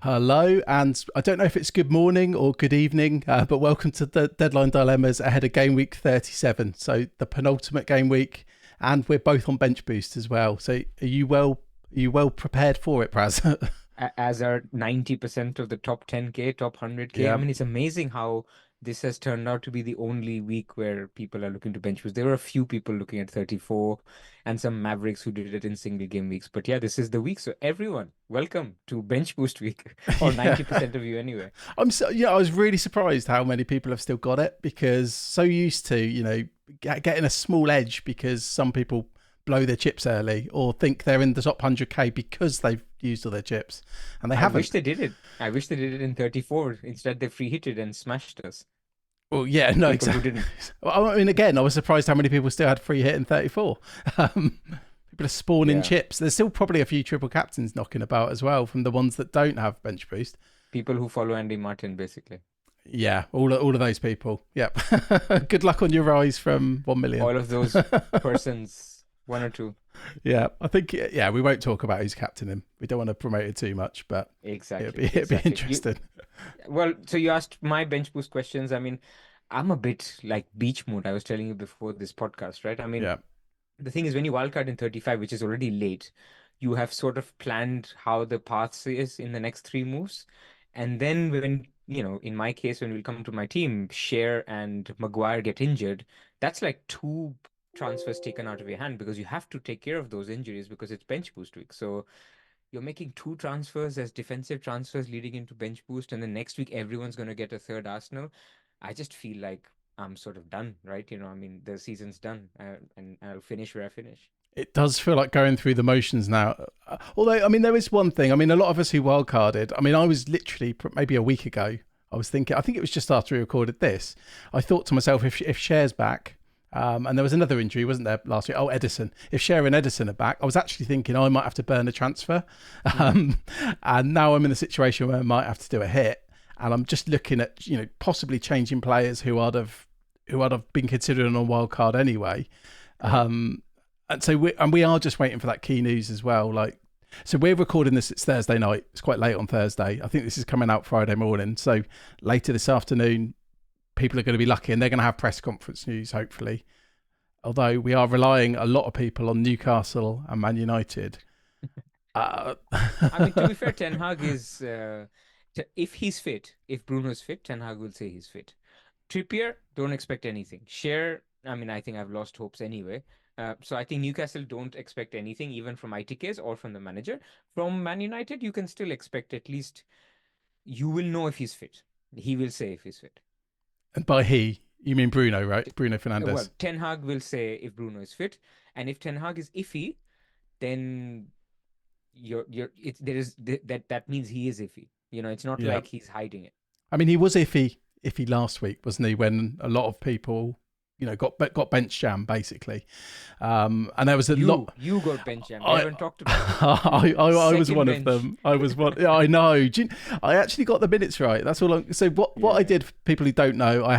Hello, and I don't know if it's good morning or good evening, but welcome to the Deadline Dilemmas ahead of Gameweek 37. So the penultimate game week, and we're both on bench boost as well. So Are you well prepared for it, Pras? As are 90% of the top 10K, top 100K. I Yeah. mean, it's amazing how this has turned out to be the only week where people are looking to bench boost. There were a few people looking at 34 and some Mavericks who did it in single game weeks. But yeah, this is the week. So everyone, welcome to bench boost week, or Yeah. 90% of you anyway. I was really surprised how many people have still got it because so used to, getting a small edge because some people blow their chips early or think they're in the top 100k because they've used all their chips and they I wish haven't. they did it. I wish they did it in 34. Instead, they free hit it and smashed us. Well, yeah, no, People who exactly. didn't. Well, I mean, again, I was surprised how many people still had free hit in 34. People are spawning Yeah. chips. There's still probably a few triple captains knocking about as well from the ones that don't have bench boost. People who follow Andy Martin, basically. Yeah, all of those people. Yep. Good luck on your rise from 1 million. All of those persons, one or two. Yeah, I think we won't talk about who's captaining. We don't want to promote it too much, but Exactly, it'd be exactly. interesting. Well, so you asked my bench boost questions. I mean, I'm a bit like beach mood. I was telling you before this podcast, right? I mean, Yeah. the thing is, when you wildcard in 35, which is already late, you have sort of planned how the path is in the next three moves. And then in my case, when we come to my team, Cher and Maguire get injured, that's like two transfers taken out of your hand because you have to take care of those injuries because it's bench boost week. So you're making two transfers as defensive transfers leading into bench boost, and then next week everyone's going to get a third Arsenal. I just feel like I'm sort of done, right? I mean, the season's done, and I'll finish where I finish. It does feel like going through the motions now. Although, I mean, there is one thing. I mean, a lot of us who wildcarded, I mean, I was literally maybe a week ago, I was thinking, I think it was just after we recorded this, I thought to myself, if Cher's back, and there was another injury, wasn't there, last week? Oh, Edison. If Cher and Edison are back, I was actually thinking I might have to burn a transfer. Mm. Um, and now I'm in the situation where I might have to do a hit. And I'm just looking at, possibly changing players who I'd have been considered on a wild card anyway. Yeah. And so we are just waiting for that key news as well. Like, so we're recording this. It's Thursday night. It's quite late on Thursday. I think this is coming out Friday morning. So later this afternoon, people are going to be lucky and they're going to have press conference news, hopefully. Although we are relying a lot of people on Newcastle and Man United. I mean, to be fair, Ten Hag is, if he's fit, if Bruno's fit, Ten Hag will say he's fit. Trippier, don't expect anything. Share, I mean, I think I've lost hopes anyway. So I think Newcastle don't expect anything, even from ITKs or from the manager. From Man United, you can still expect at least you will know if he's fit. He will say if he's fit. And by he, you mean Bruno, right? Bruno Well, Fernandes. Ten Hag will say if Bruno is fit, and if Ten Hag is iffy, then that means he is iffy. It's not Yeah. like he's hiding it. I mean, he was iffy last week, wasn't he? When a lot of people, got bench jam basically, and there was a lot. You got bench jam. We I, haven't talked about it. I was Second one of bench. them. I was one. Yeah, I know. I actually got the minutes right. That's all. So what I Yeah. did, for people who don't know, I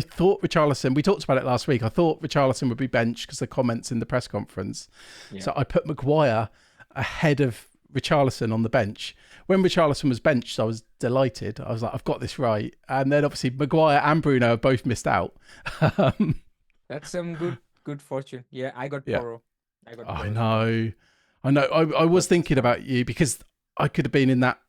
thought Richarlison. We talked about it last week. I thought Richarlison would be benched because the comments in the press conference. Yeah. So I put Maguire ahead of Richarlison on the bench. When Richarlison was benched, I was delighted. I was like, I've got this right. And then obviously Maguire and Bruno have both missed out. That's some good fortune. Yeah, I got Yeah, Poro. I got I Poro as well. know. I was But thinking about you because I could have been in that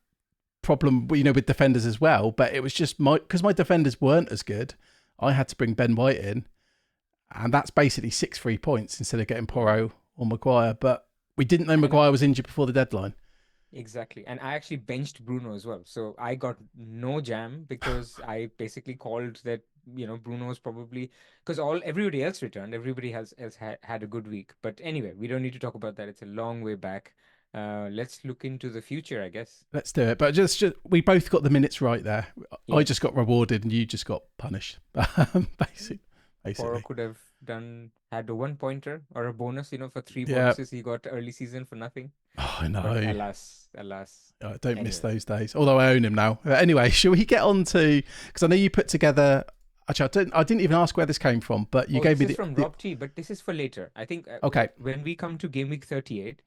problem, with defenders as well. But it was just because my defenders weren't as good. I had to bring Ben White in, and that's basically 6 free points instead of getting Porro or Maguire. But we didn't know and Maguire was injured before the deadline. exactly. And I actually benched Bruno as well. So I got no jam because I basically called that, Bruno was probably because everybody else returned. Everybody else had a good week. But anyway, we don't need to talk about that. It's a long way back. Let's look into the future, I guess. Let's do it. But just we both got the minutes right there. I Yeah. just got rewarded and you just got punished. basically. Poro could have had a one pointer or a bonus, for three Yeah. bonuses he got early season for nothing. Oh, I But know. alas. I don't miss Anyway. those days. Although I own him now. Anyway, shall we get on to? Because I know you put together. Actually, I didn't even ask where this came from, but you Oh, gave this me is from the. Rob T, but this is for later. I think Okay. when we come to game week 38,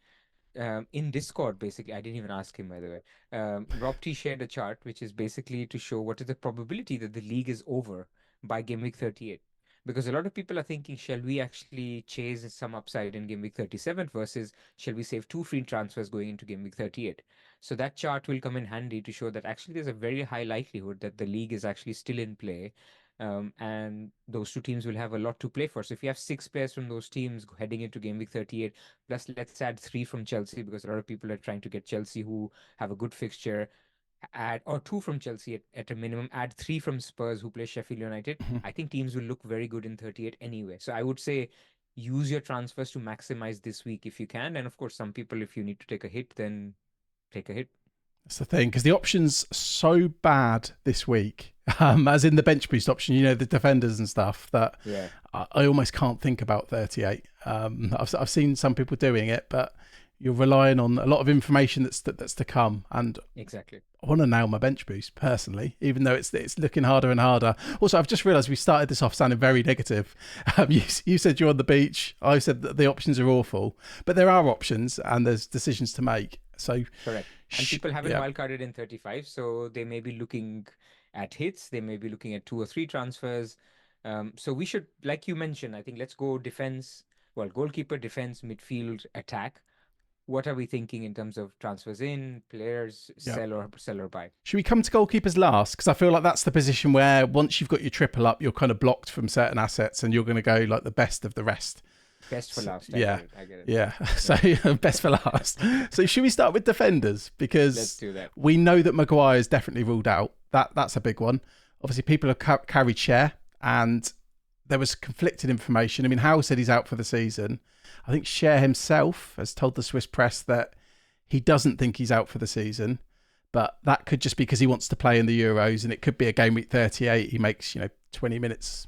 in Discord, basically, I didn't even ask him, by the way. Rob T shared a chart which is basically to show what is the probability that the league is over by game week 38. Because a lot of people are thinking, shall we actually chase some upside in game week 37 versus shall we save two free transfers going into game week 38? So that chart will come in handy to show that actually there's a very high likelihood that the league is actually still in play. And those two teams will have a lot to play for. So if you have six players from those teams heading into game week 38, plus, let's add three from Chelsea because a lot of people are trying to get Chelsea who have a good fixture. Add or two from Chelsea at a minimum. Add three from Spurs who play Sheffield United. I think teams will look very good in 38 anyway. So I would say use your transfers to maximize this week if you can. And of course, some people, if you need to take a hit, then take a hit. That's the thing, because the option's so bad this week, as in the bench boost option, the defenders and stuff, that Yeah, I almost can't think about 38. I've seen some people doing it, but you're relying on a lot of information that's to come. And exactly. I want to nail my bench boost personally, even though it's looking harder and harder. Also, I've just realised we started this off sounding very negative. You said you're on the beach. I said that the options are awful, but there are options and there's decisions to make. So Correct. And people haven't wildcarded in 35, so they may be looking at hits. They may be looking at two or three transfers. So we should, like you mentioned, I think let's go defense. Well, goalkeeper, defense, midfield, attack. What are we thinking in terms of transfers in, players, yeah. sell or buy? Should we come to goalkeepers last? Because I feel like that's the position where once you've got your triple up, you're kind of blocked from certain assets and you're going to go like the best of the rest. Best for last. Yeah. I get it. Yeah. So best for last. So should we start with defenders? Let's Because do that. we know that Maguire is definitely ruled out. That's a big one. Obviously, people have carried share and there was conflicted information. I mean, Howe said he's out for the season. I think Cher himself has told the Swiss press that he doesn't think he's out for the season, but that could just be because he wants to play in the Euros, and it could be a game week 38. He makes 20 minutes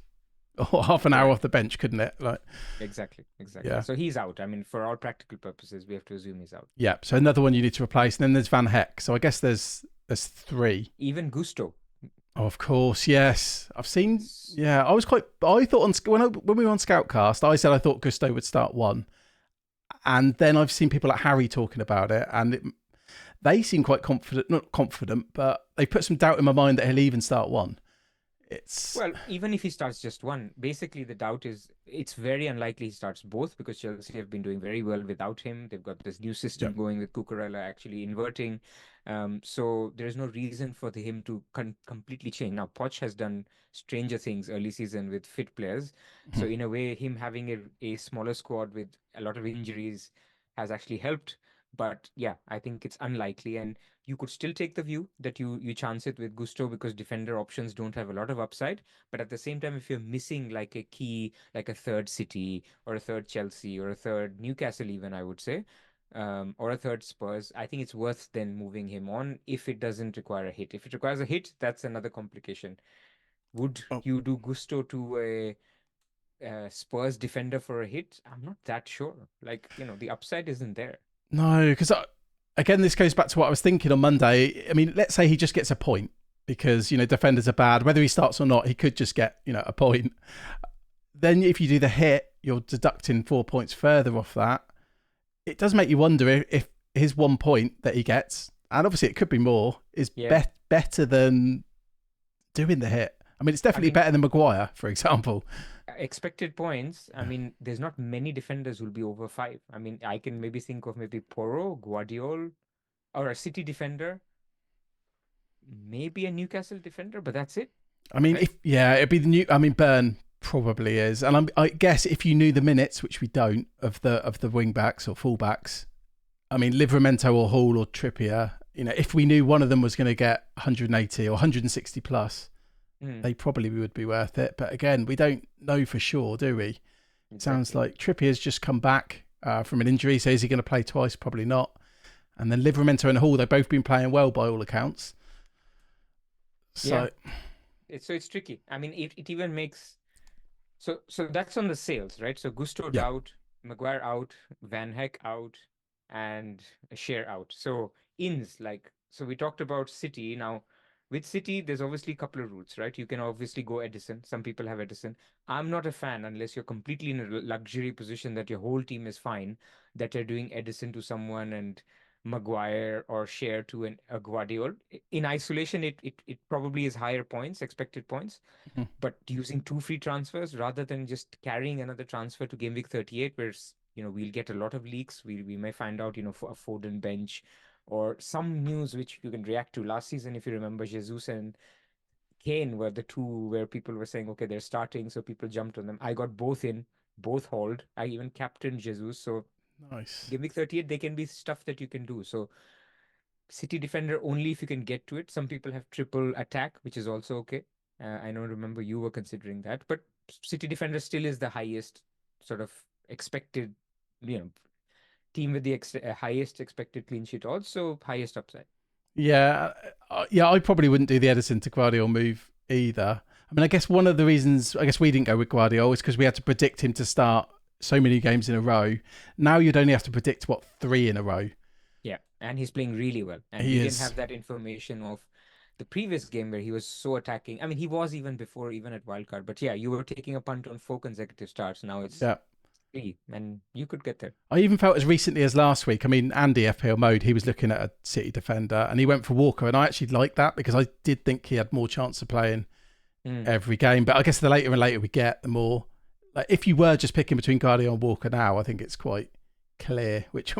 or half an hour off the bench, couldn't it? Like Exactly. Yeah. So he's out. I mean, for all practical purposes, we have to assume he's out. Yeah. So another one you need to replace, and then there's Van Heck. So I guess there's three. Even Gusto. Oh, of course, yes. I've seen. Yeah, I thought when we were on Scoutcast, I said I thought Gusto would start one, and then I've seen people like Harry talking about it, and they seem quite confident. Not confident, but they put some doubt in my mind that he'll even start one. Well, even if he starts just one, basically the doubt is it's very unlikely he starts both because Chelsea have been doing very well without him. They've got this new system going with Cucurella actually inverting. So there is no reason for him to completely change. Now, Poch has done stranger things early season with fit players. So in a way, him having a smaller squad with a lot of injuries has actually helped. But yeah, I think it's unlikely. And you could still take the view that you chance it with Gusto because defender options don't have a lot of upside. But at the same time, if you're missing like a key, like a third City or a third Chelsea or a third Newcastle, even I would say, or a third Spurs, I think it's worth then moving him on if it doesn't require a hit. If it requires a hit, that's another complication. Would you do Gusto to a Spurs defender for a hit? I'm not that sure. Like, the upside isn't there. No, because again, this goes back to what I was thinking on Monday. I mean, let's say he just gets a point because, defenders are bad. Whether he starts or not, he could just get, a point. Then if you do the hit, you're deducting 4 points further off that. It does make you wonder if his 1 point that he gets, and obviously it could be more, is better than doing the hit. I mean, it's definitely better than Maguire, for example. Expected points, I mean, there's not many defenders who'll be over 5. I mean, I can maybe think of maybe Porro, Guardiola, or a City defender, maybe a Newcastle defender, but that's it. I mean, right? It'd be the new. I mean, Burn probably is, and I guess if you knew the minutes, which we don't, of the wing backs or full backs, I mean, Livramento or Hall or Trippier, if we knew one of them was going to get 180 or 160 plus. They probably would be worth it. But again, we don't know for sure, do we? Exactly. Sounds like Trippier's just come back from an injury. So is he going to play twice? Probably not. And then Livramento and Hall, they've both been playing well by all accounts. So, it's tricky. I mean, it even makes... So that's on the sales, right? So Gusto out, Maguire out, Van Heck out, and Cher out. So ins, so we talked about City. Now, With City, there's obviously a couple of routes, right? You can obviously go Edison. Some people have Edison. I'm not a fan unless you're completely in a luxury position that your whole team is fine, that you're doing Edison to someone and Maguire or Share to a Guardiola. In isolation, it probably is higher points, expected points. Mhm. But using two free transfers rather than just carrying another transfer to game week 38, where we'll get a lot of leaks. We may find out a Foden bench or some news which you can react to. Last season, if you remember, Jesus and Kane were the two where people were saying, okay, they're starting, so people jumped on them. I got both in, both hauled. I even captained Jesus. So Nice. game week 38, they can be stuff that you can do. So City defender only if you can get to it. Some people have triple attack, which is also okay. I don't remember you were considering that, but City defender still is the highest sort of expected, you know, team with the highest expected clean sheet, also highest upside. Yeah, yeah. I probably wouldn't do the Edison to Guardiola move either. I mean, I guess one of the reasons I guess we didn't go with Guardiola is because we had to predict him to start so many games in a row. Now you'd only have to predict what 3 in a row. Yeah, and he's playing really well, and He we didn't is. have that information of the previous game where he was so attacking. I mean, he was even before, even at wildcard. But yeah, you were taking a punt on 4 consecutive starts. Now it's Yeah. 3, and you could get there. I even felt as recently as last week. I mean, Andy FPL mode, he was looking at a City defender and he went for Walker, and I actually liked that because I did think he had more chance of playing Mm, every game. But I guess the later and later we get, the more like if you were just picking between Guardiola and Walker now, I think it's quite clear which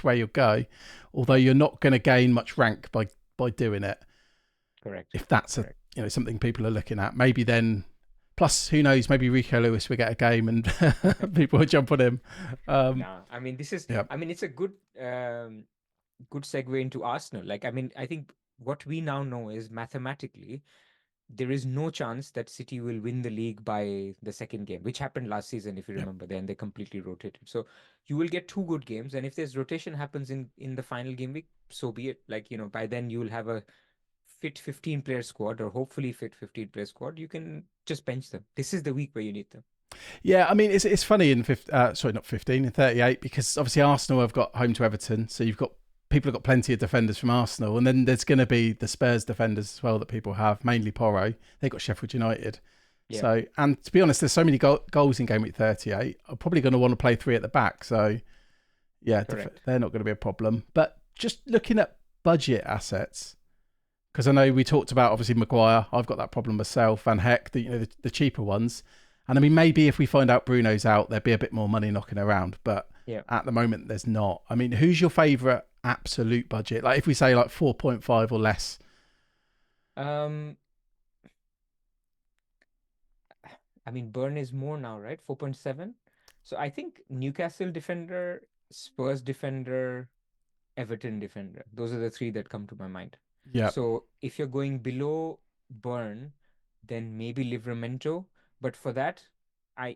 way you'll go. Although you're not going to gain much rank by doing it. correct. If that's Correct. something people are looking at, maybe then. Plus, who knows? Maybe Rico Lewis will get a game and people will jump on him. Nah, I mean, this is, Yeah, I mean, it's a good segue into Arsenal. Like, I mean, I think what we now know is mathematically there is no chance that City will win the league by the second game, which happened last season, if you yeah. remember. Then they completely rotated. So you will get 2 good games, and if there's rotation happens in the final game week, so be it. Like, by then you will have a fit 15-player squad, or hopefully fit 15-player squad. You can just bench them. This is the week where you need them. Yeah, I mean it's funny in sorry, not 15, in 38, because obviously Arsenal have got home to Everton, so you've got people have got plenty of defenders from Arsenal, and then there's going to be the Spurs defenders as well that people have, mainly Porro. They've got Sheffield United. Yeah, So, and to be honest, there's so many goals in game week 38. I'm probably going to want to play 3 at the back. So, yeah, correct. they're not going to be a problem. But just looking at budget assets, because I know we talked about obviously Maguire. I've got that problem myself. Van Heck, the cheaper ones. And I mean, maybe if we find out Bruno's out, there'd be a bit more money knocking around. But Yeah. at the moment, there's not. I mean, who's your favourite absolute budget? Like if we say like 4.5 or less. Um, I mean, Burn is more now, right? 4.7. So I think Newcastle defender, Spurs defender, Everton defender. Those are the 3 that come to my mind. Yeah, So if you're going below Burn, then maybe Livramento. But for that,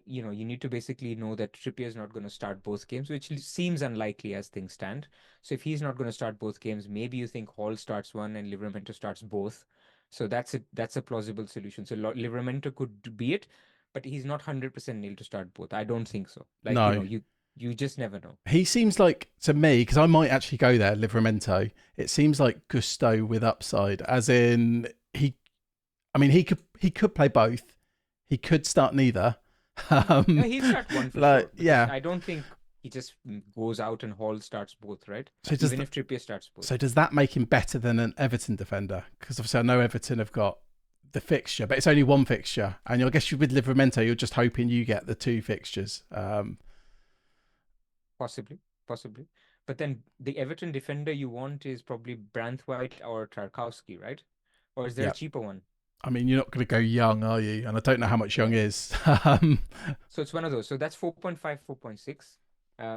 you need to basically know that Trippier is not going to start both games, which seems unlikely as things stand. So if he's not going to start both games, maybe you think Hall starts one and Livramento starts both. So that's a plausible solution. So Livramento could be it, but he's not 100% nailed to start both. I don't think so. Like, no. you just never know. He seems like, to me, because I might actually go there, Livramento, it seems like Gusto with upside, as in he could play both. He could start neither. Yeah, he'll start one for Like, sure. But yeah. I don't think he just goes out and Hall starts both, right? So Even if Trippier starts both. so does that make him better than an Everton defender? Because obviously I know Everton have got the fixture, but it's only one fixture, and I guess with Livramento, you're just hoping you get the 2 fixtures. Possibly, possibly. But then the Everton defender you want is probably Branthwaite or Tarkowski, right? Or is there a Yeah. cheaper one? I mean, you're not going to go Young, are you? And I don't know how much Young Yeah. is. So it's one of those. So that's 4.5, 4.6.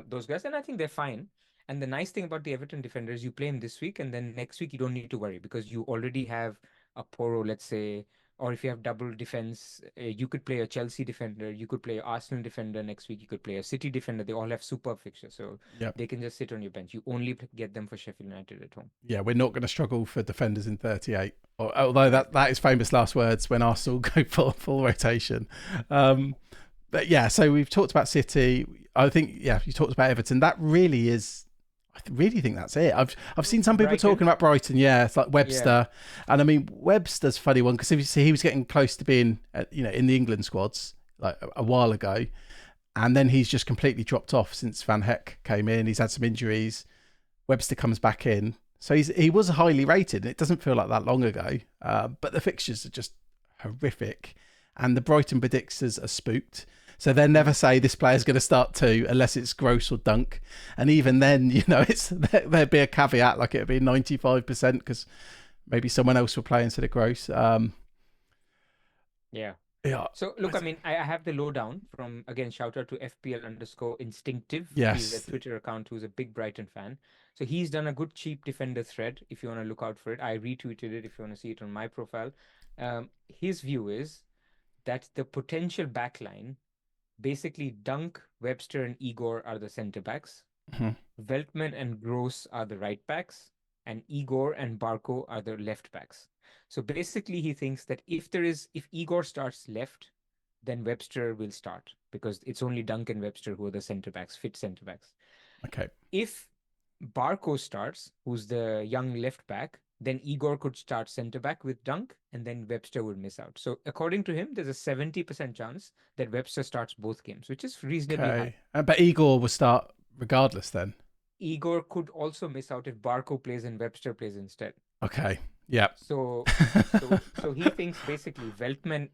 Those guys, and I think they're fine. And the nice thing about the Everton defenders, you play him this week, and then next week you don't need to worry because you already have a Poro, let's say, or if you have double defense, you could play a Chelsea defender, you could play an Arsenal defender next week, you could play a City defender. They all have super fixtures, so Yeah. they can just sit on your bench. You only get them for Sheffield United at home. Yeah, we're not going to struggle for defenders in 38. Although that is famous last words when Arsenal go full rotation. But yeah, so we've talked about City. I think, yeah, you talked about Everton. That really is, really think that's it. I've seen some people Brighton. talking about Brighton. Yeah, it's like Yeah. Webster, and I mean Webster's a funny one because if you see he was getting close to being in the England squads like a while ago, and then he's just completely dropped off since Van Heck came in. He's had some injuries. Webster comes back in, so he was highly rated. It doesn't feel like that long ago, but the fixtures are just horrific, and the Brighton predictors are spooked. So they never say this player's going to start two unless it's Gross or Dunk, and even then, there'd be a caveat like it'd be 95% because maybe someone else will play instead of Gross. Yeah. Yeah. So look, I mean, I have the lowdown from, again, shout out to FPL_instinctive. He's a Yes. Twitter account who's a big Brighton fan. So he's done a good cheap defender thread if you want to look out for it. I retweeted it if you want to see it on my profile. His view is that the potential backline, basically Dunk, Webster, and Igor are the centre backs. Mhm. Veltman and Gross are the right backs, and Igor and Barco are the left backs. So basically, he thinks that if Igor starts left, then Webster will start because it's only Dunk and Webster who are the centre backs, fit centre backs. Okay. If Barco starts, who's the young left back, then Igor could start centre back with Dunk, and then Webster would miss out. So according to him, there's a 70% chance that Webster starts both games, which is reasonably high. Okay. But Igor will start regardless then. Igor could also miss out if Barco plays and Webster plays instead. Okay. Yeah. So he thinks basically Veltman,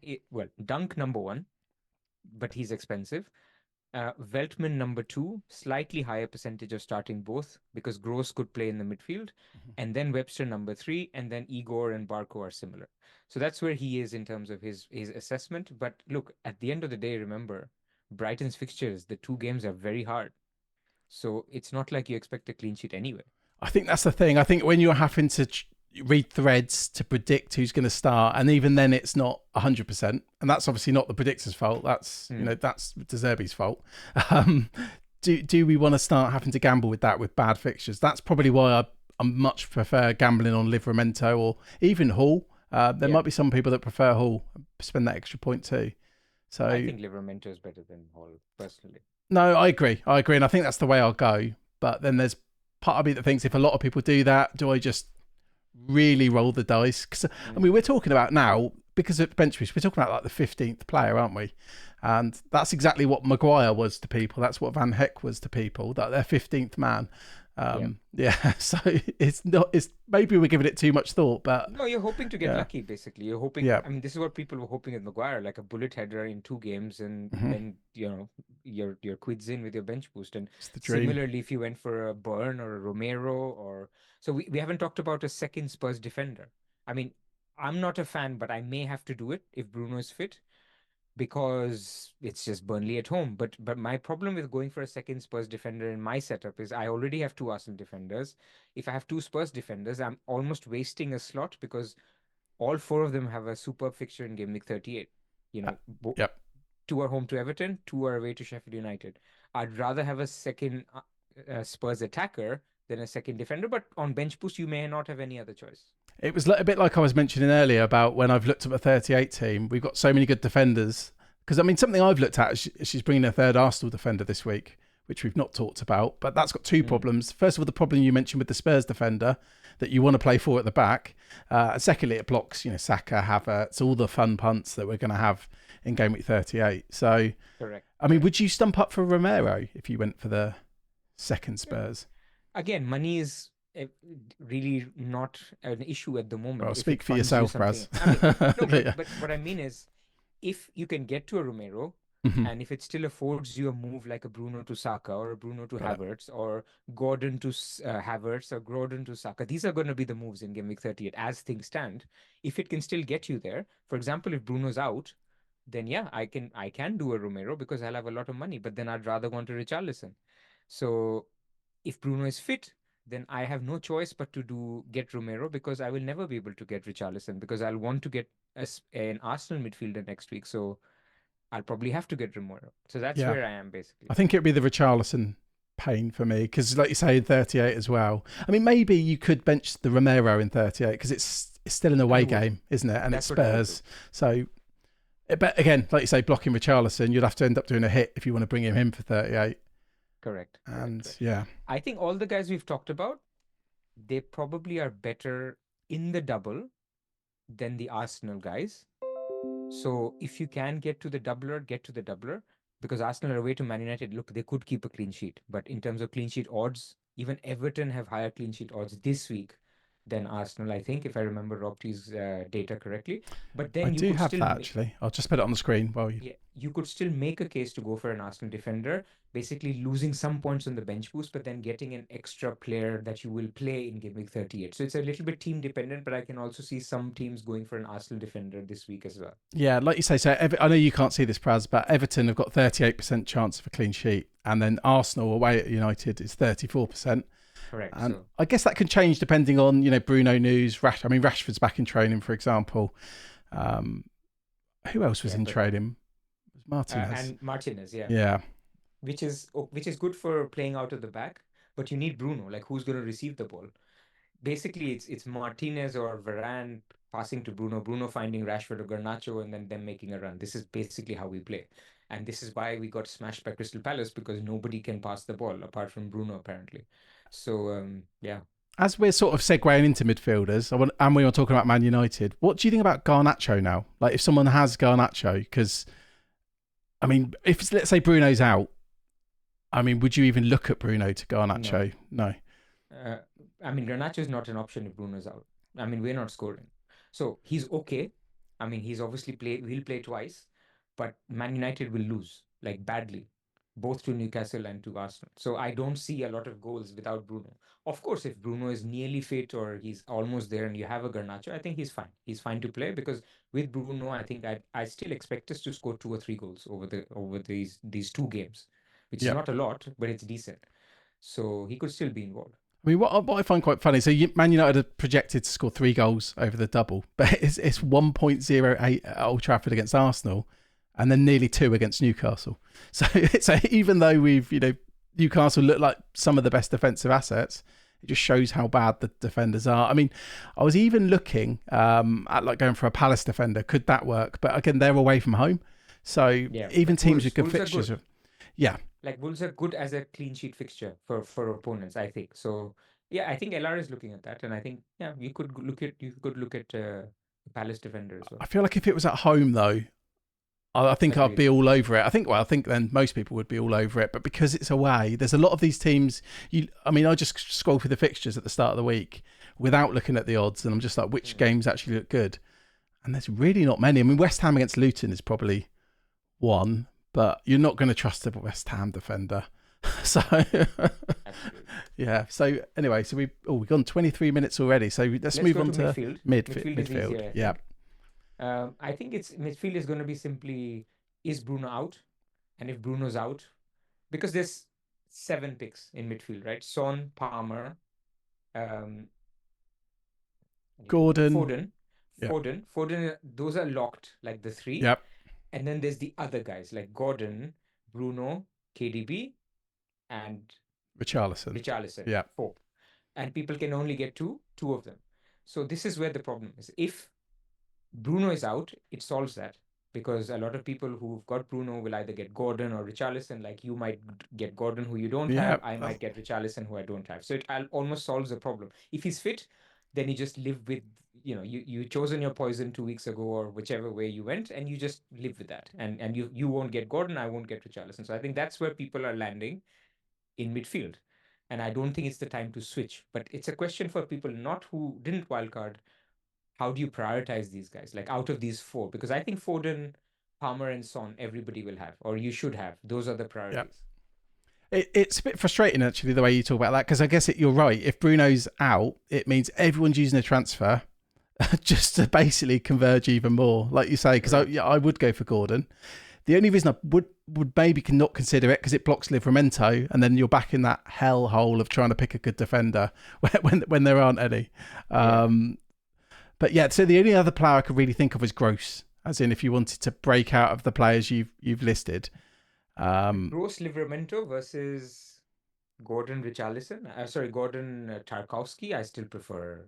Dunk number one, but he's expensive. Veltman number two, slightly higher percentage of starting both because Gross could play in the midfield, and then Webster number three, and then Igor and Barco are similar. So that's where he is in terms of his assessment. But look, at the end of the day, remember, Brighton's fixtures, the two games are very hard. So it's not like you expect a clean sheet anyway. I think that's the thing. I think when you're having to read threads to predict who's going to start, and even then it's not 100%, and that's obviously not the predictor's fault. That's that's De Zerbi's fault. Do we want to start having to gamble with that with bad fixtures? That's probably why I much prefer gambling on Livramento or even Hull. There might be some people that prefer Hull, spend that extra point too. So I think Livramento is better than Hull personally. No, I agree, and I think that's the way I'll go. But then there's part of me that thinks if a lot of people do that, do I just really roll the dice? Because I mean, we're talking about now because at bench boost, we're talking about like the 15th player, aren't we? And that's exactly what Maguire was to people. That's what Van Heck was to people. That their 15th man. So it's not. It's maybe we're giving it too much thought, but no, you're hoping to get lucky. Basically, you're hoping. Yeah. I mean, this is what people were hoping with Maguire, like a bullet header in 2 games, and then your quids in with your bench boost. And similarly, if you went for a Burn or a Romero, or so we haven't talked about a second Spurs defender. I mean, I'm not a fan, but I may have to do it if Bruno is fit, because it's just Burnley at home. But my problem with going for a second Spurs defender in my setup is I already have 2 Arsenal defenders. If I have 2 Spurs defenders, I'm almost wasting a slot because all 4 of them have a superb fixture in Gameweek 38. 2 are home to Everton, 2 are away to Sheffield United. I'd rather have a second Spurs attacker than a second defender, but on bench boost, you may not have any other choice. It was a bit like I was mentioning earlier about when I've looked at the 38 team, we've got so many good defenders. Because, I mean, something I've looked at is she's bringing a third Arsenal defender this week, which we've not talked about. But that's got 2 problems. First of all, the problem you mentioned with the Spurs defender that you want to play 4 at the back. Secondly, it blocks, Saka, Havertz, all the fun punts that we're going to have in Game Week 38. So, correct. I mean, would you stump up for Romero if you went for the second Spurs? Again, money is really not an issue at the moment. Well, speak for yourself, Pras. But what I mean is, if you can get to a Romero, and if it still affords you a move like a Bruno to Saka or a Bruno to Havertz or Gordon to Havertz or Gordon to Saka, these are going to be the moves in Game Week 38 as things stand. If it can still get you there, for example, if Bruno's out, then I can do a Romero because I'll have a lot of money, but then I'd rather want to Richarlison. So if Bruno is fit, then I have no choice but to get Romero because I will never be able to get Richarlison because I'll want to get an Arsenal midfielder next week. So I'll probably have to get Romero. So that's where I am basically. I think it'd be the Richarlison pain for me because, like you say, in 38 as well. I mean, maybe you could bench the Romero in 38 because it's still an away game, isn't it? And it's Spurs. So, but again, like you say, blocking Richarlison, you'd have to end up doing a hit if you want to bring him in for 38. Correct. Correct. And Correct. yeah, I think all the guys we've talked about, they probably are better in the double than the Arsenal guys. So if you can get to the doubler, because Arsenal are away to Man United. Look, they could keep a clean sheet, but in terms of clean sheet odds, even Everton have higher clean sheet odds this week than Arsenal, I think, if I remember Rob T's data correctly. But I then you do could have still that actually. I'll just put it on the screen while you. yeah, you could still make a case to go for an Arsenal defender, basically losing some points on the bench boost, but then getting an extra player that you will play in Game Week 38. So it's a little bit team dependent, but I can also see some teams going for an Arsenal defender this week as well. Yeah, like you say, so I know you can't see this, Pras, but Everton have got 38% chance of a clean sheet, and then Arsenal away at United is 34%. Correct. And So I guess that can change depending on Bruno news. Rashford's back in training, for example. Who else was yeah, in but training? It was Martinez. and Martinez, yeah, Yeah, which is good for playing out of the back, but you need Bruno, like who's going to receive the ball. Basically it's Martinez or Varane passing to Bruno, Bruno finding Rashford or Garnacho, and then them making a run. This is basically how we play. And this is why we got smashed by Crystal Palace, because nobody can pass the ball apart from Bruno, apparently. So, yeah. as we're sort of segueing into midfielders, and we were talking about Man United, what do you think about Garnacho now? Like, if someone has Garnacho, because, I mean, if let's say Bruno's out, I mean, would you even look at Bruno to Garnacho? No. Uh, I mean, Garnacho is not an option if Bruno's out. I mean, we're not scoring. So he's okay. I mean, he'll play twice, but Man United will lose, like badly, both to Newcastle and to Arsenal. So I don't see a lot of goals without Bruno. Of course, if Bruno is nearly fit or he's almost there and you have a Garnacho, I think he's fine. He's fine to play, because with Bruno, I think I still expect us to score 2 or 3 goals over these 2 games, which is Yeah. not a lot, but it's decent. So he could still be involved. I mean, what I find quite funny, so Man United are projected to score 3 goals over the double, but it's 1.08 at Old Trafford against Arsenal, and then nearly 2 against Newcastle. So even though Newcastle look like some of the best defensive assets, it just shows how bad the defenders are. I mean, I was even looking at like going for a Palace defender. Could that work? But again, they're away from home, so Yeah, even teams with good Wolves are fixtures, good. yeah. Like Wolves are good as a clean sheet fixture for opponents, I think. So yeah, I think LR is looking at that, and I think yeah, you could look at Palace defender as well. I feel like if it was at home though, I think I'd Agreed. be all over it. I think then most people would be all over it. But because it's away, there's a lot of these teams. I just scroll through the fixtures at the start of the week without looking at the odds, and I'm just like, which games actually look good? And there's really not many. I mean, West Ham against Luton is probably one, but you're not going to trust a West Ham defender. So Absolutely. yeah. So anyway, so we've gone 23 minutes already. So let's move go on to midfield. Midfield is midfield. easier, I Yeah. think. I think it's midfield is going to be simply, is Bruno out? And if Bruno's out, because there's 7 picks in midfield, right? Son, Palmer, um, Gordon. Foden, Yeah. Foden. Those are locked, like the 3. Yep. And then there's the other guys like Gordon, Bruno, KDB, and Richarlison. Yeah. 4. And people can only get two of them. So this is where the problem is. If Bruno is out, it solves that, because a lot of people who've got Bruno will either get Gordon or Richarlison. Like you might get Gordon who you don't Yeah. have. I might get Richarlison who I don't have. So it almost solves the problem. If he's fit, then you just live with, you chosen your poison 2 weeks ago or whichever way you went, and you just live with that. And you won't get Gordon, I won't get Richarlison. So I think that's where people are landing in midfield. And I don't think it's the time to switch. But it's a question for people not who didn't wildcard. How do you prioritize these guys? Like out of these 4, because I think Foden, Palmer, and Son, everybody will have, or you should have. Those are the priorities. It's a bit frustrating actually the way you talk about that, because I guess you're right. If Bruno's out, it means everyone's using a transfer just to basically converge even more, like you say. Because I would go for Gordon. The only reason I would maybe not consider it because it blocks Livramento, and then you're back in that hellhole of trying to pick a good defender when there aren't any. But yeah, so the only other player I could really think of is Gross, as in if you wanted to break out of the players you've listed. Gross, Livramento versus Gordon Richarlison. Gordon Tarkowski. I still prefer.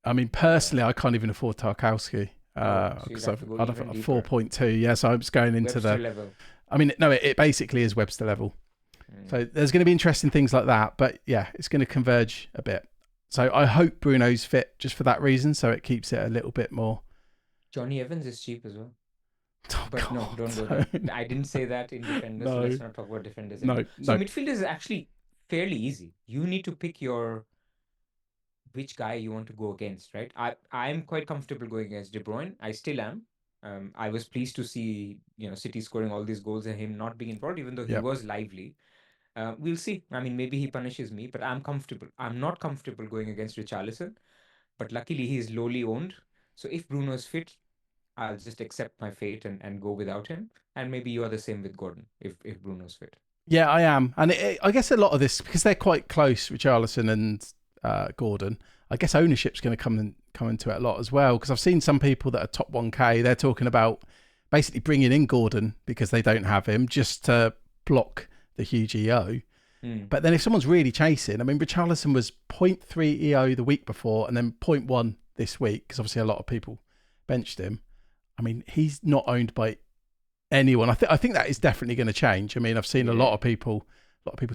I mean, personally, I can't even afford Tarkowski because I'd have a 4.2. Yeah, so I'm just going into Webster level. I mean, no, it basically is Webster level. So there's going to be interesting things like that. But yeah, it's going to converge a bit. So I hope Bruno's fit just for that reason. So it keeps it a little bit more. Johnny Evans is cheap as well. Oh, But no, God, don't go there. I didn't say that in defenders, so No, let's not talk about defenders anymore. no, So no. midfield is actually fairly easy. You need to pick which guy you want to go against, right? I'm quite comfortable going against De Bruyne. I still am. I was pleased to see, City scoring all these goals and him not being involved, even though he Yep. was lively. We'll see. I mean, maybe he punishes me, but I'm comfortable. I'm not comfortable going against Richarlison, but luckily he's lowly owned. So if Bruno's fit, I'll just accept my fate and go without him. And maybe you are the same with Gordon if Bruno's fit. Yeah, I am. And I guess a lot of this, because they're quite close, Richarlison and Gordon, I guess ownership's going to come into it a lot as well. Because I've seen some people that are top 1K, they're talking about basically bringing in Gordon because they don't have him just to block the huge EO. But then if someone's really chasing, I mean, Richarlison was 0.3 EO the week before and then 0.1 this week, because obviously a lot of people benched him. I mean, he's not owned by anyone. I think that is definitely going to change. I mean, I've seen a lot of people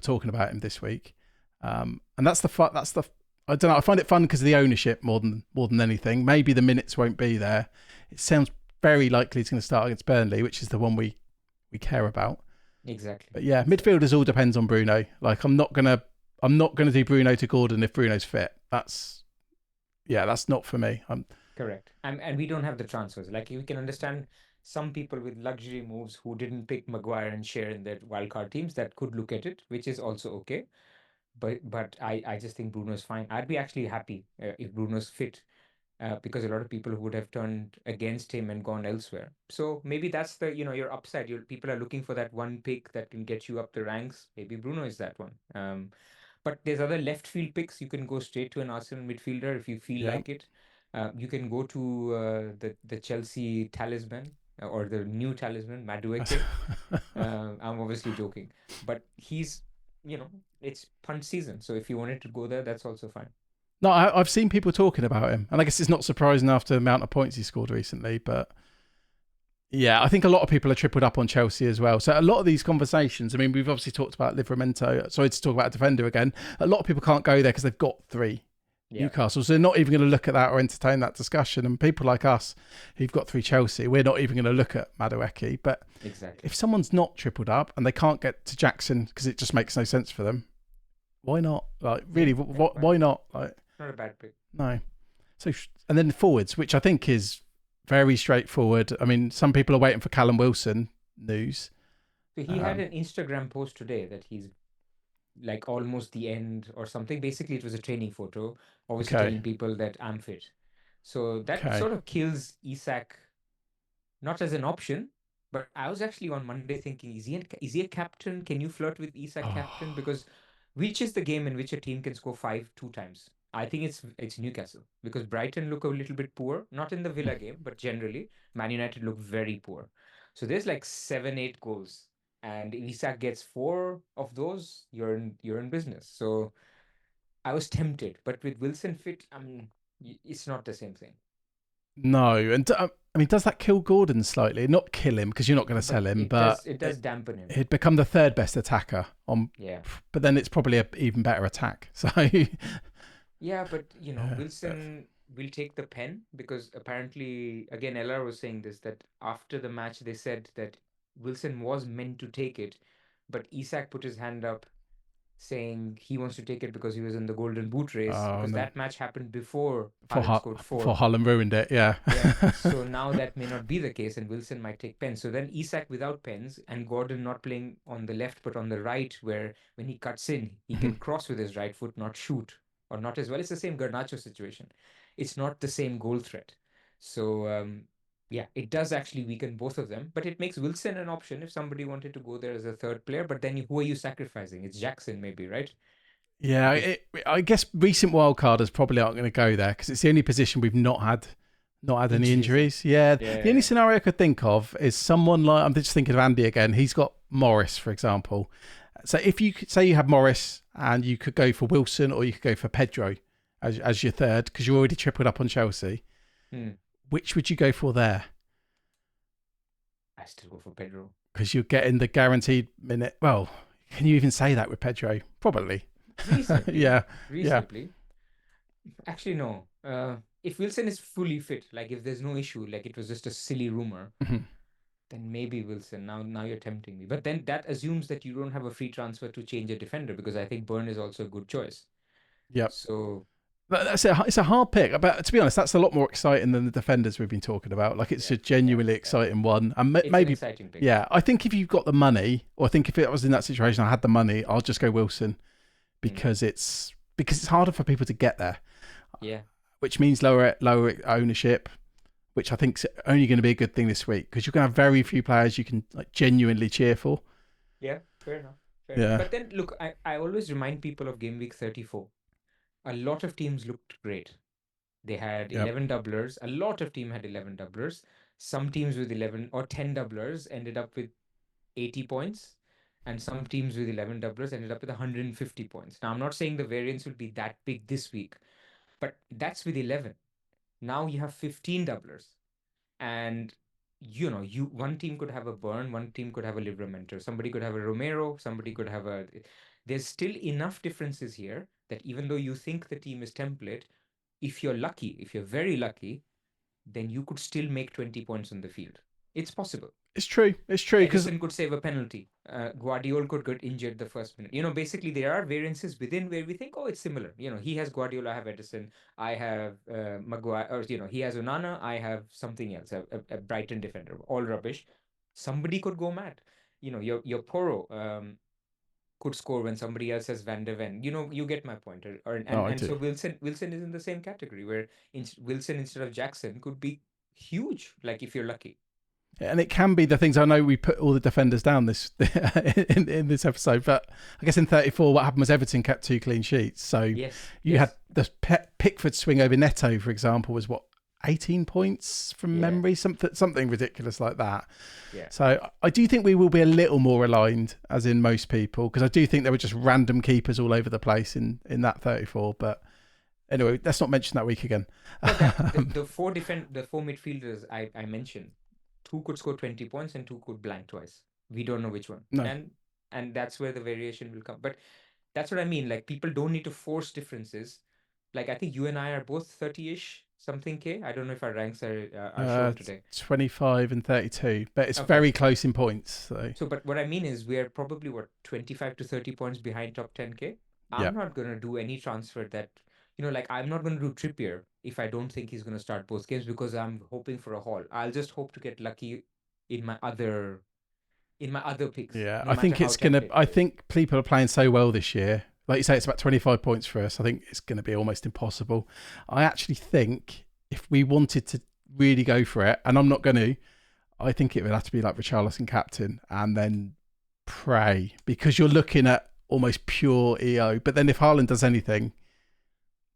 talking about him this week, and that's the I don't know. I find it fun because of the ownership more than anything. Maybe the minutes won't be there. It sounds very likely it's going to start against Burnley, which is the one we care about. Exactly. But yeah, midfielders all depends on Bruno. Like I'm not gonna do Bruno to Gordon if Bruno's fit. That's not for me. Correct. And we don't have the transfers. Like we can understand some people with luxury moves who didn't pick Maguire and share in their wildcard teams that could look at it, which is also okay. But I just think Bruno's fine. I'd be actually happy if Bruno's fit. Because a lot of people would have turned against him and gone elsewhere. So maybe that's your upside. People are looking for that one pick that can get you up the ranks. Maybe Bruno is that one. But there's other left field picks. You can go straight to an Arsenal midfielder if you feel Yeah. like it. You can go to the Chelsea talisman or the new talisman, Madueke. I'm obviously joking, but he's it's punt season. So if you wanted to go there, that's also fine. No, I've seen people talking about him, and I guess it's not surprising after the amount of points he scored recently. But yeah, I think a lot of people are tripled up on Chelsea as well. So a lot of these conversations, I mean, we've obviously talked about Livramento. Sorry to talk about a defender again. A lot of people can't go there because they've got 3 Newcastle. So they're not even going to look at that or entertain that discussion. And people like us who've got 3 Chelsea, we're not even going to look at Madueke. But if someone's not tripled up and they can't get to Jackson because it just makes no sense for them, why not? Like, really, why not? Like, not a bad pick. No. So, and then forwards, which I think is very straightforward. I mean, some people are waiting for Callum Wilson news. So he had an Instagram post today that he's like almost the end or something. Basically, it was a training photo, obviously telling people that I'm fit. So that sort of kills ISAK, not as an option, but I was actually on Monday thinking, is he a captain? Can you flirt with ISAK captain? Because which is the game in which a team can score 5 2 times? I think it's Newcastle, because Brighton look a little bit poor, not in the Villa game, but generally Man United look very poor. So there's like 7 8 goals, and if ISAK gets 4 of those, you're in business. So I was tempted, but with Wilson fit, I mean, it's not the same thing. No, and I mean, does that kill Gordon slightly? Not kill him because you're not going to sell him, but it does dampen him. He'd become the 3rd best attacker on. Yeah. But then it's probably an even better attack. So. Yeah, but Wilson will take the pen, because apparently, again, LR was saying this, that after the match they said that Wilson was meant to take it, but ISAK put his hand up saying he wants to take it because he was in the Golden Boot race, because that match happened before Haaland scored 4. Before Haaland ruined it, yeah. So now that may not be the case, and Wilson might take pens. So then ISAK without pens and Gordon not playing on the left but on the right, where when he cuts in, he can cross with his right foot, not shoot, or not as well. It's the same Garnacho situation. It's not the same goal threat. So it does actually weaken both of them, but it makes Wilson an option if somebody wanted to go there as a 3rd player. But then who are you sacrificing? It's Jackson maybe, right? Yeah, I guess recent wildcarders probably aren't going to go there because it's the only position we've not had any injuries. Yeah, the only scenario I could think of is someone like, I'm just thinking of Andy again. He's got Morris, for example. So if you could say you have Morris and you could go for Wilson or you could go for Pedro as your 3rd because you already tripled up on Chelsea, which would you go for there? I still go for Pedro. Because you're getting the guaranteed minute. Well, Can you even say that with Pedro? Probably. Reasonably, Yeah. Yeah. reasonably. Actually, no. If Wilson is fully fit, like if there's no issue, like it was just a silly rumor, Mhm. then maybe Wilson. Now you're tempting me. But then that assumes that you don't have a free transfer to change a defender because I think Burn is also a good choice. Yep. So It's a hard pick, but to be honest, that's a lot more exciting than the defenders we've been talking about. Like it's yeah, a genuinely yeah. exciting one, and It's an maybe, exciting pick. yeah. I think if you've got the money, or I think if it was in that situation, I had the money, I'll just go Wilson Mm. because it's harder for people to get there, Yeah. which means lower ownership, which I think's only going to be a good thing this week because you're going to have very few players you can like genuinely cheer for. Yeah, fair enough. Fair enough. Yeah. But then look, I always remind people of Game Week 34. A lot of teams looked great. They had Yep. 11 doublers. A lot of teams had 11 doublers. Some teams with 11 or 10 doublers ended up with 80 points. And some teams with 11 doublers ended up with 150 points. Now, I'm not saying the variance will be that big this week, but that's with 11. Now you have 15 doublers. And you one team could have a Burn, one team could have a Livramento, somebody could have a Romero, somebody could have a. There's still enough differences here that even though you think the team is template, if you're lucky, if you're very lucky, then you could still make 20 points on the field. It's possible. It's true because Edison could save a penalty. Guardiola could get injured the first minute. Basically there are variances within where we think, oh, it's similar. He has Guardiola, I have Edison, I have Maguire, or he has Onana, I have something else, a Brighton defender, all rubbish. Somebody could go mad. Your Poro could score when somebody else has Van de Ven. You get my point. I And do. so Wilson is in the same category where Wilson instead of Jackson could be huge, like if you're lucky. And it can be the things. I know we put all the defenders down this in this episode, but I guess in 34, what happened was Everton kept 2 clean sheets. So you had the Pickford swing over Neto, for example, was what 18 points from memory, something ridiculous like that. Yeah. So I do think we will be a little more aligned, as in most people, because I do think there were just random keepers all over the place in that 34. But anyway, let's not mention that week again. The four midfielders I mentioned, 2 could score 20 points and 2 could blank twice. We don't know which one. No. And that's where the variation will come. But that's what I mean. Like people don't need to force differences. Like I think you and I are both 30-ish something K. I don't know if our ranks are shown today. 25 and 32, but it's very close in points. But what I mean is we are probably 25 to 30 points behind top 10K. I'm not going to do any transfer that like I'm not going to do Trippier if I don't think he's going to start both games because I'm hoping for a haul. I'll just hope to get lucky in my other picks. Yeah, no I think it's going to. I think people are playing so well this year. Like you say, it's about 25 points for us. I think it's going to be almost impossible. I actually think if we wanted to really go for it, and I'm not going to, I think it would have to be like Richarlison captain and then pray because you're looking at almost pure EO. But then if Haaland does anything,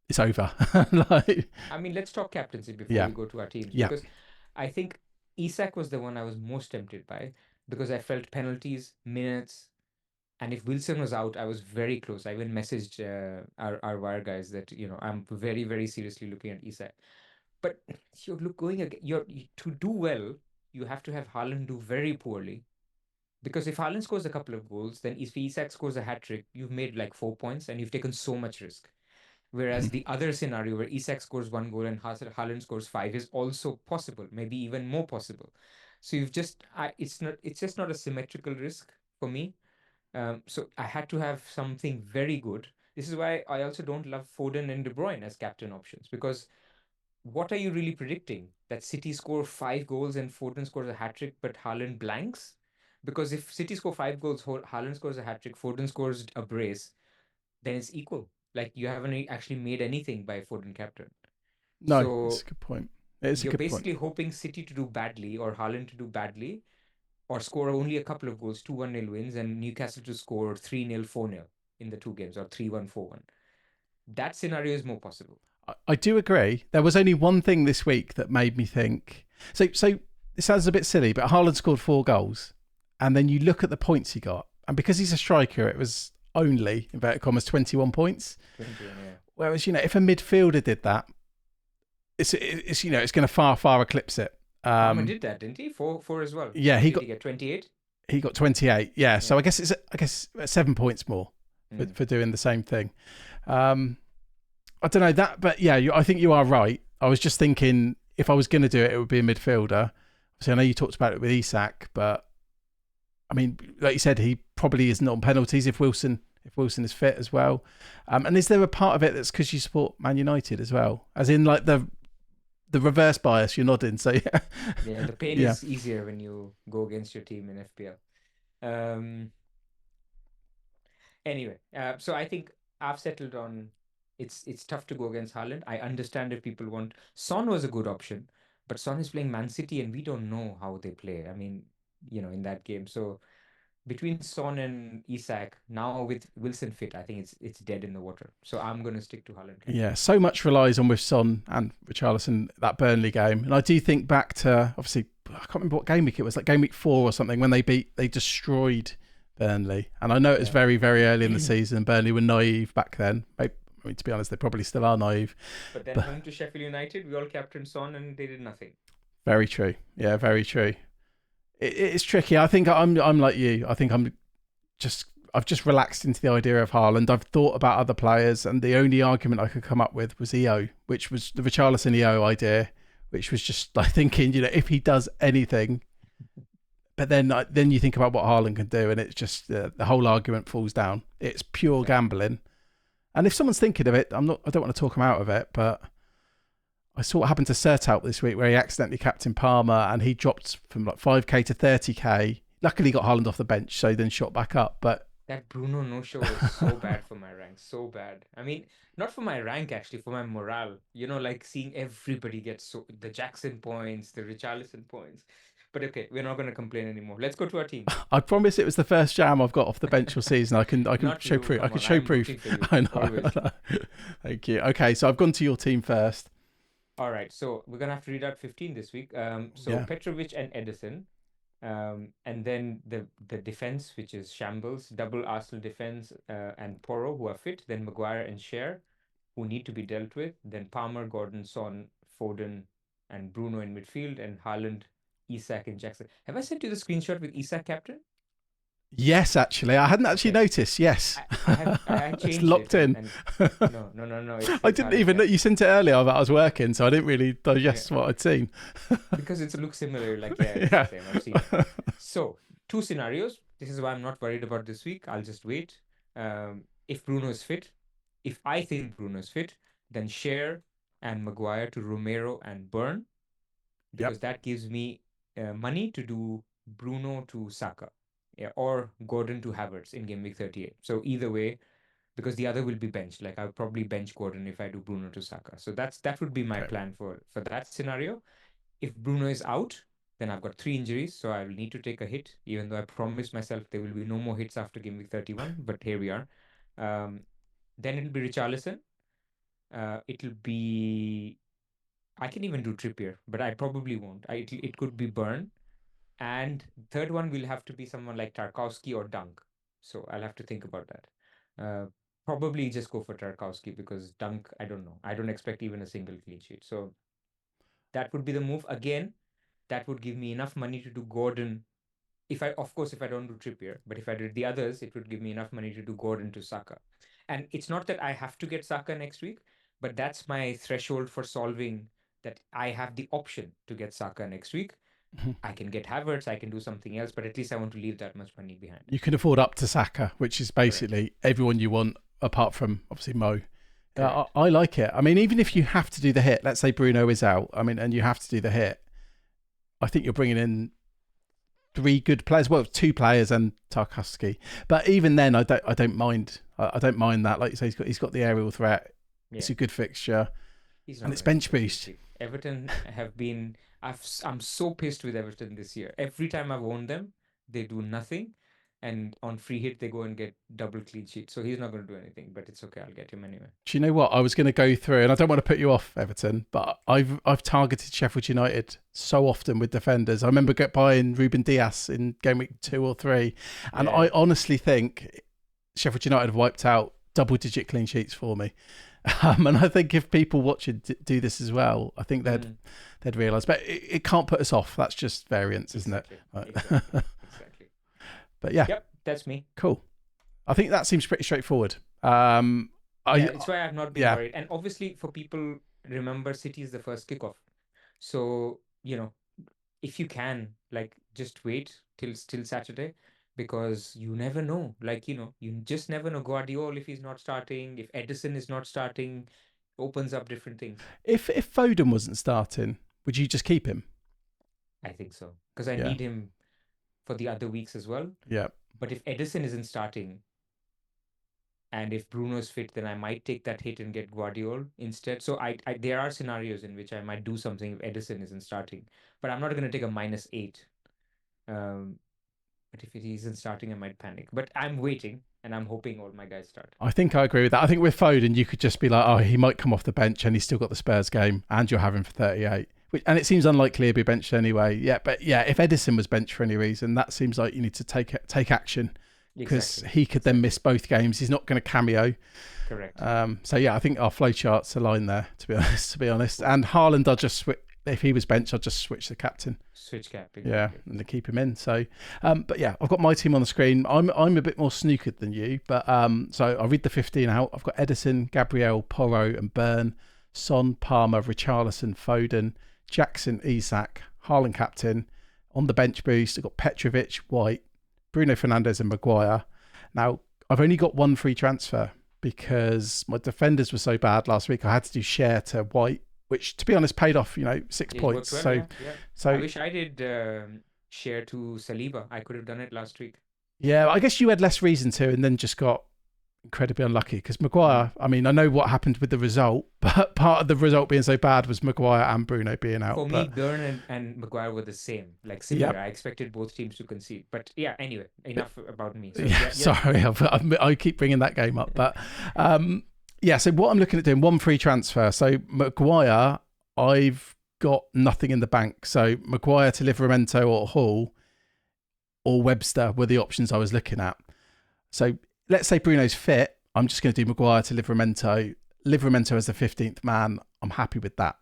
it's over. I mean, let's talk captaincy before we go to our teams. Because I think ISAK was the one I was most tempted by because I felt penalties, minutes, and if Wilson was out, I was very close. I even messaged our wire guys that, I'm very, very seriously looking at ISAK. But to do well, you have to have Haaland do very poorly. Because if Haaland scores a couple of goals, then if ISAK scores a hat-trick, you've made like 4 points and you've taken so much risk. Whereas the other scenario where ISAK scores 1 goal and Haaland scores 5 is also possible, maybe even more possible. So it's just not a symmetrical risk for me. So I had to have something very good. This is why I also don't love Foden and De Bruyne as captain options because what are you really predicting? That City score 5 goals and Foden scores a hat-trick, but Haaland blanks? Because if City score 5 goals, Haaland scores a hat-trick, Foden scores a brace, then it's equal. Like you haven't actually made anything by Foden captain. No, so it's a good point. You're basically hoping City to do badly or Haaland to do badly or score only a couple of goals, 2-1-0 wins, and Newcastle to score 3-0, 4-0 in the 2 games or 3-1, 4-1. That scenario is more possible. I do agree. There was only one thing this week that made me think. So it sounds a bit silly, but Haaland scored 4 goals. And then you look at the points he got. And because he's a striker, it was only, inverted commas, 21 points. 21, yeah. Whereas, if a midfielder did that, it's going to far eclipse it. Palmer did that, didn't he? 4 as well. Yeah, Did he get 28? He got 28. Yeah, so Yeah. I guess 7 points more Mm. for doing the same thing. I don't know that, but yeah, I think you are right. I was just thinking if I was going to do it, it would be a midfielder. So I know you talked about it with ISAK, but I mean, like you said, he probably isn't on penalties if Wilson is fit as well. And is there a part of it that's because you support Man United as well, as in like the reverse bias? You're nodding, so yeah, Yeah, the pain yeah, is easier when you go against your team in FPL. Um, anyway, so I think I've settled on it's tough to go against Haaland. I understand if people want Son was a good option, but Son is playing Man City and we don't know how they play. I mean, in that game. So between Son and Isak, now with Wilson fit, I think it's dead in the water. So I'm gonna stick to Haaland captain. yeah. So much relies on with Son and Richarlison that Burnley game, and I do think back to obviously I can't remember what game week it was, like game week 4 or something, when they destroyed Burnley. And I know it was Yeah. very, very early in the season. Burnley were naive back then. I mean, to be honest, they probably still are naive. But then But home to Sheffield United, we all captained Son and they did nothing. very true. Yeah, very true. It's tricky. I think I'm like you. I think I've just relaxed into the idea of Haaland. I've thought about other players, and the only argument I could come up with was EO, which was the Richarlison EO idea, which was just like thinking, if he does anything. But then you think about what Haaland can do, and it's just the whole argument falls down. It's pure gambling. And if someone's thinking of it, I don't want to talk him out of it, but I saw what happened to Sertout this week, where he accidentally captained Palmer, and he dropped from like 5k to 30k. Luckily, he got Haaland off the bench, so he then shot back up. But That Bruno no-show was so bad for my rank, so bad. I mean, not for my rank actually, for my morale. Like seeing everybody get the Jackson points, the Richarlison points. But okay, we're not going to complain anymore. Let's go to our team. I promise it was the first jam I've got off the bench all season. I can Not show you, proof. I come can on, show I'm proof. rooting for you, I know. always. Thank you. Okay, so I've gone to your team first. All right, so we're going to have to read out 15 this week. So Yeah. Petrovic and Edison. And then the defense, which is shambles, double Arsenal defense, and Porro, who are fit. Then Maguire and Cher, who need to be dealt with. Then Palmer, Gordon, Son, Foden, and Bruno in midfield, and Haaland, Isak, and Jackson. Have I sent you the screenshot with Isak captain? Yes, actually, I hadn't actually noticed. Yes, I it's changed locked it. in. No. I didn't even know you sent it earlier, but I was working, so I didn't really digest what I'd seen. Because it looks similar, like it's Yeah. the same. I've seen it. So 2 scenarios. This is why I'm not worried about this week. I'll just wait. If Bruno is fit, if I think Bruno is fit, then Cher and Maguire to Romero and Burn, because that gives me money to do Bruno to Saka, or Gordon to Havertz in game week 38. So either way, because the other will be benched. Like I'll probably bench Gordon if I do Bruno to Saka. So that would be my plan for that scenario. If Bruno is out, then I've got 3 injuries, so I will need to take a hit, even though I promised myself there will be no more hits after game week 31. But here we are. Then it'll be Richarlison. It'll be I can even do Trippier, but I probably won't. It could be Burn. And third one will have to be someone like Tarkowski or Dunk. So I'll have to think about that. Probably just go for Tarkowski, because Dunk, I don't know. I don't expect even a single clean sheet. So that would be the move. Again, that would give me enough money to do Gordon. Of course, if I don't do Trippier, but if I did the others, it would give me enough money to do Gordon to Saka. And it's not that I have to get Saka next week, but that's my threshold for solving that I have the option to get Saka next week. I can get Havertz, I can do something else, but at least I want to leave that much money behind. You can afford up to Saka, which is basically everyone you want, apart from obviously Mo. I like it. I mean, even if you have to do the hit, let's say Bruno is out, and you have to do the hit, I think you're bringing in 3 good players. Well, 2 players and Tarkowski. But even then, I don't mind. I don't mind that. Like you say, he's got the aerial threat. Yeah. It's a good fixture, and it's bench boost. Everton have been. I'm so pissed with Everton this year. Every time I've owned them, they do nothing, and on free hit they go and get double clean sheet. So he's not going to do anything, but it's okay. I'll get him anyway. Do you know what? I was going to go through, and I don't want to put you off, Everton, but I've targeted Sheffield United so often with defenders. I remember buying Ruben Dias in game week 2 or 3, and I honestly think Sheffield United have wiped out double-digit clean sheets for me. And I think if people watching do this as well, I think they'd realise. But it can't put us off. That's just variance, isn't it? Exactly. But yeah, Yep, that's me. cool. I think that seems pretty straightforward. Yeah, it's why I've not been Yeah. worried. And obviously, for people, remember City is the first kickoff. So, if you can, like, just wait till Saturday, because you never know. Like, you just never know. Guardiola, if he's not starting, if Edison is not starting, opens up different things. If Foden wasn't starting, would you just keep him? I think so. Because I Yeah. need him for the other weeks as well. Yeah. But if Edison isn't starting, and if Bruno's fit, then I might take that hit and get Guardiola instead. So there are scenarios in which I might do something if Edison isn't starting, but I'm not going to take a -8. Um, but if he isn't starting, I might panic. But I'm waiting and I'm hoping all my guys start. I think I agree with that. I think with Foden, you could just be like, oh, he might come off the bench and he's still got the Spurs game and you're having for 38. And it seems unlikely he'll be benched anyway. Yeah, but yeah, if Edison was benched for any reason, that seems like you need to take action because he could then miss both games. He's not going to cameo. Correct. So yeah, I think our flowcharts align there. To be honest, and Haaland, I'll just switch. If he was benched, I'll just switch the captain. Switch cap. Exactly. Yeah, and to keep him in. So, but yeah, I've got my team on the screen. I'm a bit more snookered than you, but so I'll read the 15 out. I've got Edison, Gabriel, Porro, and Burn, Son, Palmer, Richarlison, Foden, Jackson, Isak, Haaland captain. On the bench boost, I've got Petrovic, White, Bruno Fernandes, and Maguire. Now, I've only got one free transfer because my defenders were so bad last week. I had to do share to White, which, to be honest, paid off. 6 points. Well, so, so I wish I did share to Saliba. I could have done it last week. Yeah, I guess you had less reason to, and then just got incredibly unlucky because Maguire. I mean, I know what happened with the result, but part of the result being so bad was Maguire and Bruno being out. For me, Burn and Maguire were the same, like similar. Yep. I expected both teams to concede, but yeah. Anyway, enough about me. So, sorry, I keep bringing that game up, but yeah. So what I'm looking at doing, one free transfer. So Maguire, I've got nothing in the bank. So Maguire to Livramento or Hall or Webster were the options I was looking at. So let's say Bruno's fit. I'm just going to do Maguire to Livramento. Livramento as the 15th man. I'm happy with that.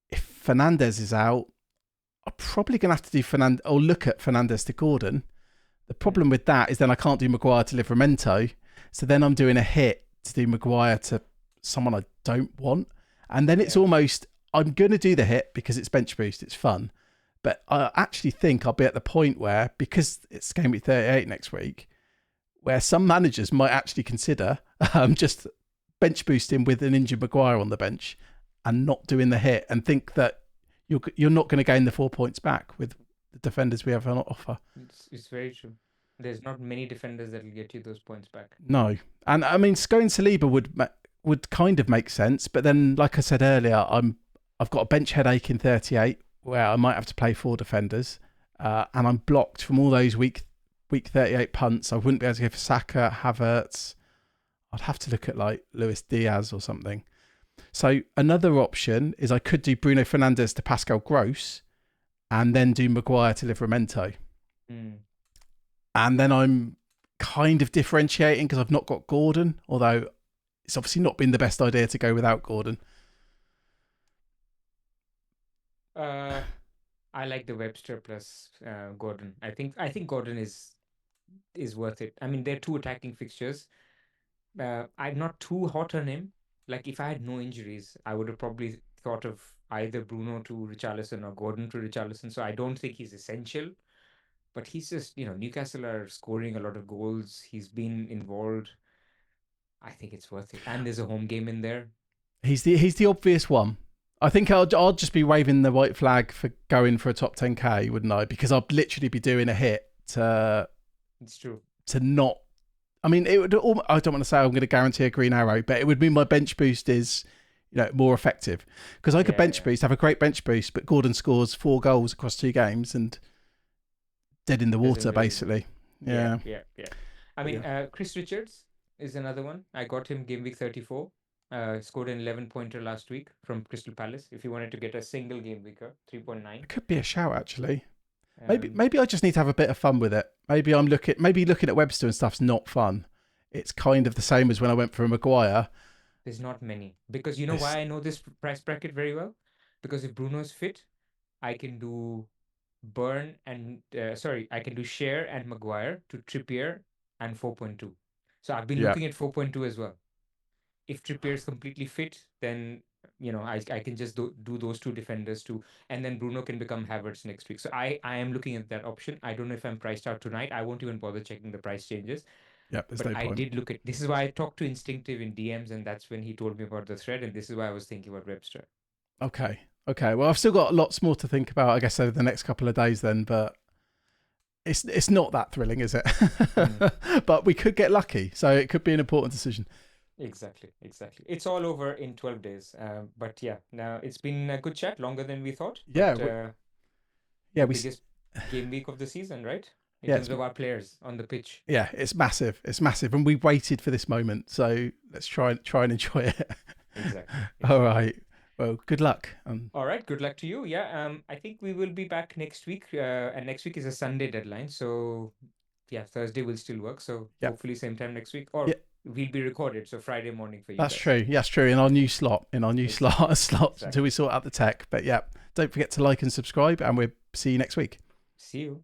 If Fernandes is out, I'm probably going to have to do Fernandes or look at Fernandes to Gordon. The problem with that is then I can't do Maguire to Livramento. So then I'm doing a hit to do Maguire to someone I don't want. And then it's almost, I'm going to do the hit because it's bench boost. It's fun. But I actually think I'll be at the point where, because it's Gameweek 38 next week, where some managers might actually consider just bench boosting with an injured Maguire on the bench and not doing the hit, and think that you're not going to gain the 4 points back with the defenders we have on offer. It's very true. There's not many defenders that will get you those points back. No. And I mean, going Saliba would kind of make sense, but then, like I said earlier, I've got a bench headache in 38 where I might have to play 4 defenders, and I'm blocked from all those week 38 punts. I wouldn't be able to go for Saka, Havertz. I'd have to look at like Luis Diaz or something. So another option is I could do Bruno Fernandes to Pascal Gross and then do Maguire to Livramento. And then I'm kind of differentiating because I've not got Gordon, although it's obviously not been the best idea to go without Gordon. I like the Webster plus Gordon. I think Gordon is worth it. I mean, they're 2 attacking fixtures. I'm not too hot on him. Like, if I had no injuries, I would have probably thought of either Bruno to Richarlison or Gordon to Richarlison. So I don't think he's essential. But he's just, Newcastle are scoring a lot of goals. He's been involved. I think it's worth it. And there's a home game in there. He's the obvious one. I think I'll just be waving the white flag for going for a top 10k, wouldn't I? Because I'd literally be doing a hit to. It's true. To not. I mean, it would. I don't want to say I'm going to guarantee a green arrow, but it would mean my bench boost is, more effective. Because I could bench boost, have a great bench boost, but Gordon scores 4 goals across 2 games and dead in the water, basically. Yeah. I mean, Chris Richards is another one. I got him game week 34. Scored an 11-pointer last week from Crystal Palace. If you wanted to get a single game weeker, 3.9. It could be a shout, actually. Maybe I just need to have a bit of fun with it. Maybe looking at Webster and stuff's not fun. It's kind of the same as when I went for a Maguire. There's not many. Because why I know this price bracket very well? Because if Bruno's fit, I can do Burn and I can do Share and Maguire to Trippier and 4.2. So I've been Yeah. looking at 4.2 as well. If Trippier is completely fit, then I can just do those two defenders too, and then Bruno can become Havertz next week. So I am looking at that option. I don't know if I'm priced out tonight. I won't even bother checking the price changes. Yep. There's But no I point. did look at this is why I talked to Instinctive in DMs, and that's when he told me about the thread, and this is why I was thinking about Webster. Okay. Okay. Well, I've still got lots more to think about, I guess, over the next couple of days then, but it's not that thrilling, is it? But we could get lucky. So it could be an important decision. Exactly. It's all over in 12 days. But yeah, now it's been a good chat, longer than we thought, Yeah. but Yeah. the biggest game week of the season, right? In Yeah. terms of our players on the pitch. Yeah. It's massive. It's massive. And we waited for this moment. So let's try and enjoy it. Exactly. All right. Well, good luck. All right. Good luck to you. Yeah. I think we will be back next week. And next week is a Sunday deadline. So yeah, Thursday will still work. So Yeah. hopefully same time next week. Yeah. Or we'll be recorded. So Friday morning for you That's guys. true. That's true. In our new slot, slot until we sort out the tech. But yeah, don't forget to like and subscribe, and we'll see you next week. See you.